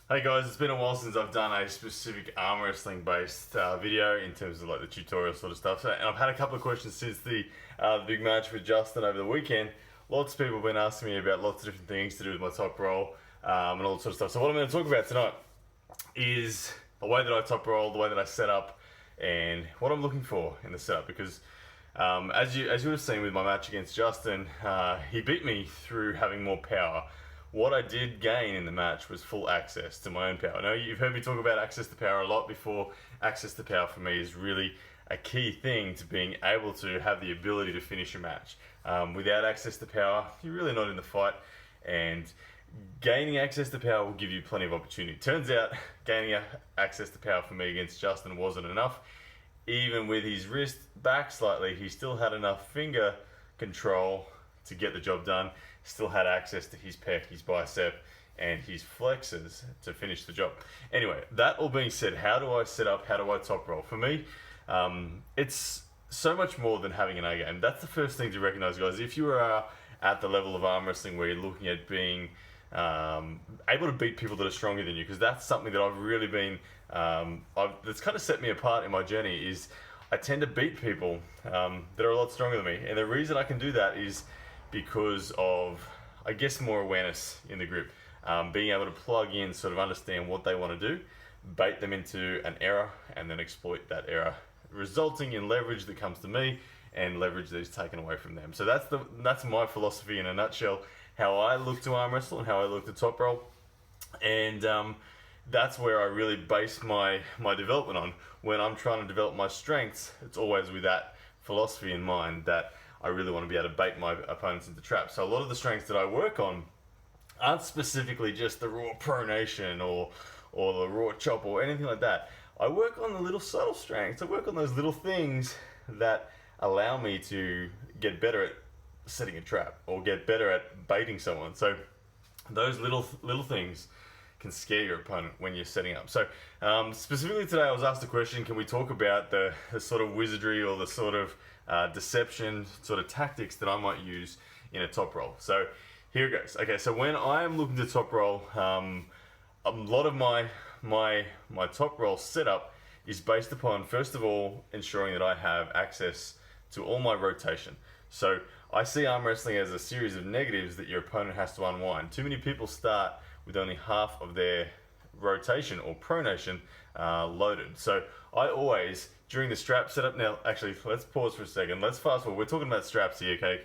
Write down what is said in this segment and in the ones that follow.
Hey guys, it's been a while since I've done a specific arm wrestling based video in terms of like the tutorial sort of stuff. And I've had a couple of questions since the big match with Justin over the weekend. Lots of people have been asking me about lots of different things to do with my top roll and all that sort of stuff. So what I'm going to talk about tonight is the way that I top roll, the way that I set up, and what I'm looking for in the setup. Because as you would have seen with my match against Justin, he beat me through having more power. What I did gain in the match was full access to my own power. Now, you've heard me talk about access to power a lot before. Access to power for me is really a key thing to being able to have the ability to finish a match. Without access to power, you're really not in the fight, and gaining access to power will give you plenty of opportunity. Turns out gaining access to power for me against Justin wasn't enough. Even with his wrist back slightly, he still had enough finger control to get the job done. Still had access to his pec, his bicep, and his flexors to finish the job. Anyway, that all being said, how do I set up, how do I top roll? For me, it's so much more than having an A game. That's the first thing to recognize, guys. If you are at the level of arm wrestling where you're looking at being able to beat people that are stronger than you, because that's something that I've really been, that's kind of set me apart in my journey, is I tend to beat people that are a lot stronger than me. And the reason I can do that is because of, I guess, more awareness in the group. Being able to plug in, sort of understand what they want to do, bait them into an error, and then exploit that error, resulting in leverage that comes to me and leverage that is taken away from them. So that's my philosophy in a nutshell, how I look to arm wrestle and how I look to top roll. And that's where I really base my development on. When I'm trying to develop my strengths, it's always with that philosophy in mind, that I really want to be able to bait my opponents into traps. So a lot of the strengths that I work on aren't specifically just the raw pronation or the raw chop or anything like that. I work on the little subtle strengths. I work on those little things that allow me to get better at setting a trap or get better at baiting someone. So those little things can scare your opponent when you're setting up. So specifically today I was asked a question, can we talk about the sort of wizardry or the sort of deception sort of tactics that I might use in a top roll. So here it goes. Okay, so when I am looking to top roll, a lot of my top roll setup is based upon, first of all, ensuring that I have access to all my rotation. So I see arm wrestling as a series of negatives that your opponent has to unwind. Too many people start with only half of their rotation or pronation loaded. So I always, during the strap setup, now actually let's pause for a second, let's fast forward, we're talking about straps here, okay?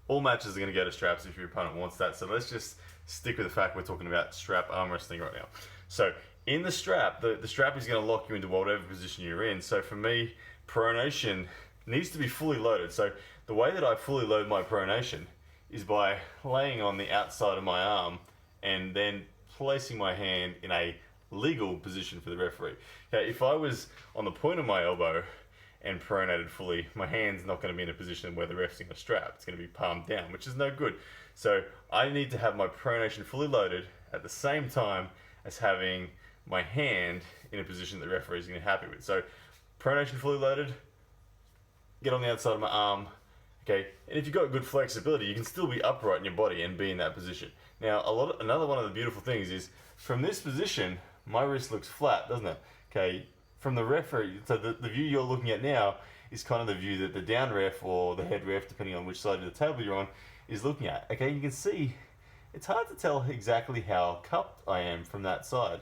All matches are going to go to straps if your opponent wants that, so let's just stick with the fact we're talking about strap arm wrestling right now. So in the strap, the strap is going to lock you into whatever position you're in. So for me, pronation needs to be fully loaded. So the way that I fully load my pronation is by laying on the outside of my arm and then placing my hand in a legal position for the referee. Okay, if I was on the point of my elbow and pronated fully, my hand's not going to be in a position where the ref's going to strap. It's going to be palmed down, which is no good. So I need to have my pronation fully loaded at the same time as having my hand in a position that the referee is going to be happy with. So pronation fully loaded, get on the outside of my arm. Okay, and if you've got good flexibility, you can still be upright in your body and be in that position. Now, another one of the beautiful things is, from this position, my wrist looks flat, doesn't it? Okay, from the referee, so the view you're looking at now is kind of the view that the down ref or the head ref, depending on which side of the table you're on, is looking at. Okay, you can see it's hard to tell exactly how cupped I am from that side.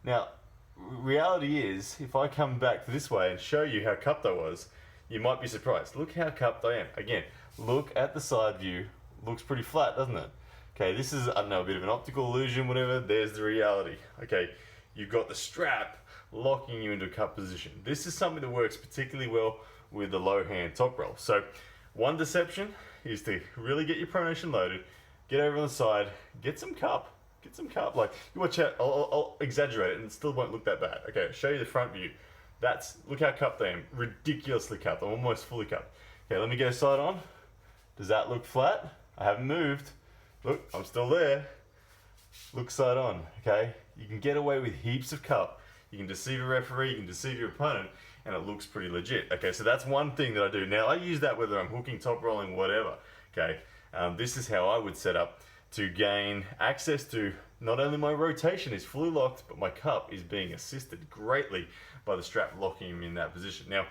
Now, reality is, if I come back this way and show you how cupped I was, you might be surprised. Look how cupped I am. Again, look at the side view. Looks pretty flat, doesn't it? Okay, this is, I don't know, a bit of an optical illusion, whatever. There's the reality. Okay, you've got the strap locking you into a cup position. This is something that works particularly well with the low hand top roll. So one deception is to really get your pronation loaded, get over on the side, get some cup. Like, you watch out, I'll exaggerate it and it still won't look that bad. Okay, I'll show you the front view. Look how cupped I am. Ridiculously cupped. I'm almost fully cupped. Okay, let me go side on. Does that look flat? I haven't moved. Look, I'm still there. Look side on, okay? You can get away with heaps of cup. You can deceive a referee, you can deceive your opponent, and it looks pretty legit. Okay, so that's one thing that I do. Now, I use that whether I'm hooking, top rolling, whatever. Okay, this is how I would set up to gain access to not only my rotation is fully locked, but my cup is being assisted greatly by the strap locking him in that position. Now,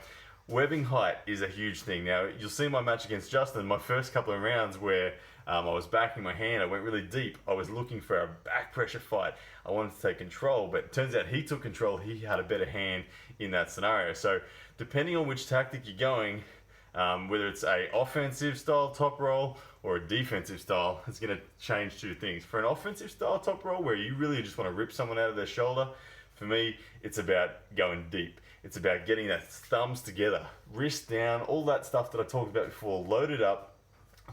webbing height is a huge thing. Now, you'll see my match against Justin, my first couple of rounds where I was backing my hand, I went really deep. I was looking for a back pressure fight. I wanted to take control, but it turns out he took control. He had a better hand in that scenario. So depending on which tactic you're going, whether it's a offensive style top roll or a defensive style, it's going to change two things. For an offensive style top roll where you really just want to rip someone out of their shoulder, for me, it's about going deep. It's about getting that thumbs together, wrist down, all that stuff that I talked about before, loaded up,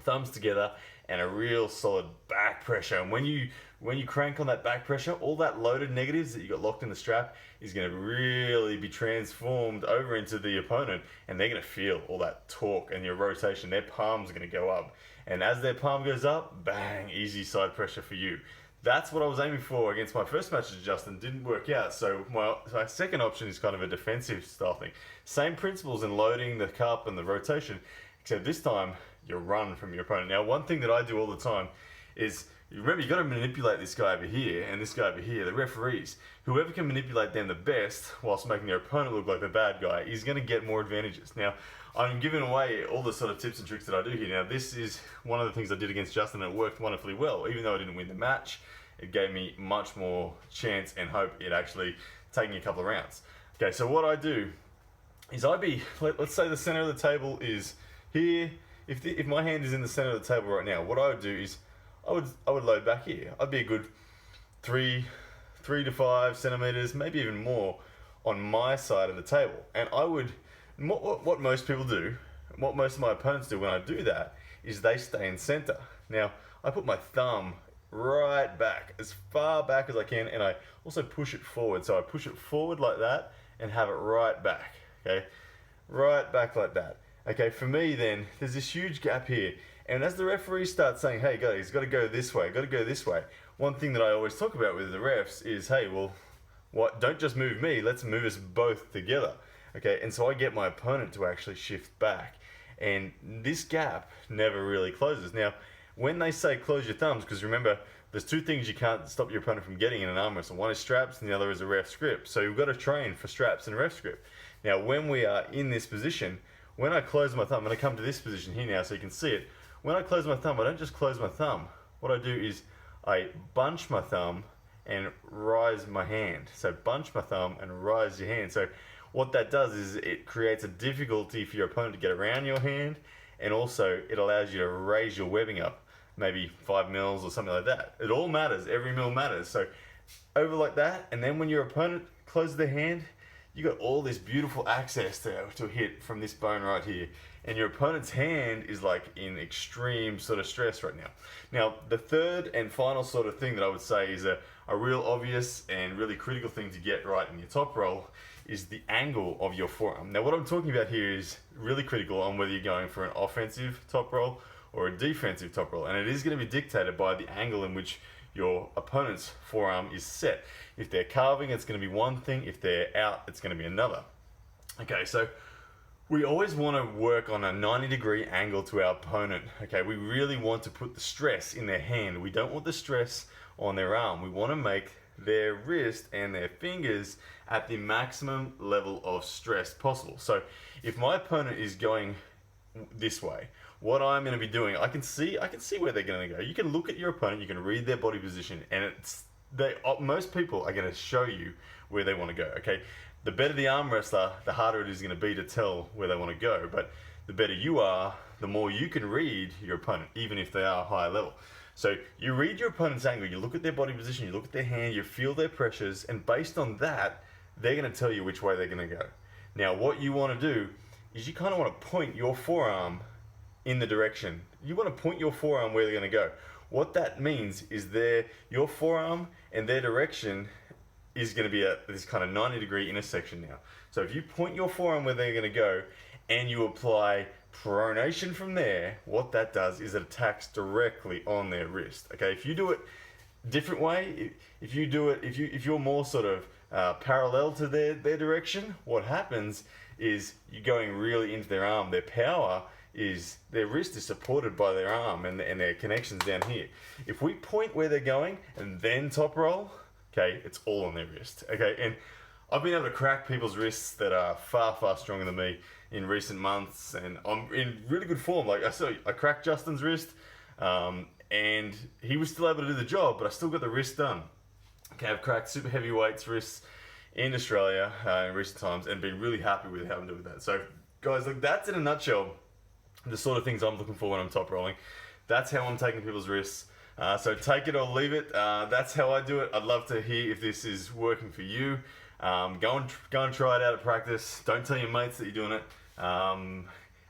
thumbs together, and a real solid back pressure. And when you crank on that back pressure, all that loaded negatives that you got locked in the strap is going to really be transformed over into the opponent, and they're going to feel all that torque and your rotation. Their palms are going to go up, and as their palm goes up, bang, easy side pressure for you. That's what I was aiming for against my first match with Justin. Didn't work out. So my second option is kind of a defensive style thing. Same principles in loading the cup and the rotation, except this time you run from your opponent. Now, one thing that I do all the time is, remember, you got to manipulate this guy over here and this guy over here, the referees. Whoever can manipulate them the best whilst making their opponent look like the bad guy is going to get more advantages. Now, I'm giving away all the sort of tips and tricks that I do here. Now, this is one of the things I did against Justin, and it worked wonderfully well. Even though I didn't win the match, it gave me much more chance and hope in actually taking a couple of rounds. Okay, so what I do is let's say the center of the table is here. If my hand is in the center of the table right now, what I would do is I would load back here. I'd be a good 3 to 5 centimeters, maybe even more, on my side of the table. And I would, what most people do, what most of my opponents do when I do that, is they stay in center. Now, I put my thumb right back, as far back as I can, and I also push it forward. So I push it forward like that and have it right back, okay? Right back like that. Okay, for me then, there's this huge gap here. And as the referee starts saying, hey guys, got to go this way, got to go this way, one thing that I always talk about with the refs is, hey, well, don't just move me, let's move us both together. Okay, and so I get my opponent to actually shift back. And this gap never really closes. Now, when they say close your thumbs, because remember, there's two things you can't stop your opponent from getting in an arm wrestle. One is straps and the other is a ref's grip. So you've got to train for straps and ref's grip. Now, when we are in this position, when I close my thumb, I'm going to come to this position here now so you can see it. When I close my thumb, I don't just close my thumb. What I do is I bunch my thumb and rise my hand. So bunch my thumb and rise your hand. So what that does is it creates a difficulty for your opponent to get around your hand, and also it allows you to raise your webbing up, maybe 5 mils or something like that. It all matters. Every mil matters. So over like that, and then when your opponent closes their hand, you got all this beautiful access to hit from this bone right here. And your opponent's hand is like in extreme sort of stress right now. Now, the third and final sort of thing that I would say is a real obvious and really critical thing to get right in your top roll is the angle of your forearm. Now, what I'm talking about here is really critical on whether you're going for an offensive top roll or a defensive top roll. And it is going to be dictated by the angle in which your opponent's forearm is set. If they're carving, it's going to be one thing. If they're out, it's going to be another. Okay, so we always want to work on a 90-degree angle to our opponent. Okay, we really want to put the stress in their hand. We don't want the stress on their arm. We want to make their wrist and their fingers at the maximum level of stress possible. So if my opponent is going this way, what I'm going to be doing, I can see where they're going to go. You can look at your opponent, you can read their body position, and most people are going to show you where they want to go. Okay, the better the arm wrestler, the harder it is going to be to tell where they want to go. But the better you are, the more you can read your opponent, even if they are higher level. So you read your opponent's angle, you look at their body position, you look at their hand, you feel their pressures, and based on that, they're going to tell you which way they're going to go. Now, what you want to do is you kind of want to point your forearm in the direction. You want to point your forearm where they're going to go. What that means is your forearm and their direction is going to be at this kind of 90-degree intersection now. So if you point your forearm where they're going to go and you apply pronation from there, what that does is it attacks directly on their wrist. Okay, if you do it different way, if you're more sort of parallel to their direction, what happens is you're going really into their arm. Their power is their wrist is supported by their arm and their connections down here. If we point where they're going and then top roll, okay, it's all on their wrist. Okay, and I've been able to crack people's wrists that are far, far stronger than me in recent months, and I'm in really good form. Like I cracked Justin's wrist, and he was still able to do the job, but I still got the wrist done. Okay, I've cracked super heavyweights wrists in Australia in recent times, and been really happy with how I'm doing that. So, guys, look, that's in a nutshell the sort of things I'm looking for when I'm top rolling. That's how I'm taking people's wrists. So take it or leave it. That's how I do it. I'd love to hear if this is working for you. Go and try it out at practice. Don't tell your mates that you're doing it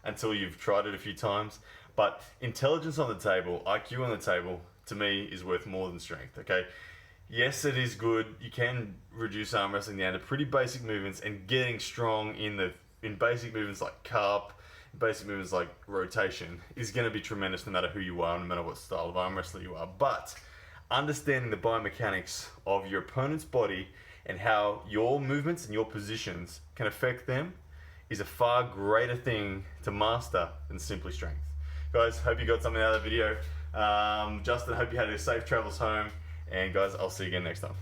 until you've tried it a few times. But intelligence on the table, IQ on the table, to me is worth more than strength. Okay, yes, it is good. You can reduce arm wrestling down to pretty basic movements, and getting strong in basic movements like carp, basic movements like rotation is going to be tremendous no matter who you are, no matter what style of arm wrestler you are. But understanding the biomechanics of your opponent's body and how your movements and your positions can affect them is a far greater thing to master than simply strength. Guys, hope you got something out of the video. Justin, hope you had a safe travels home. And guys, I'll see you again next time.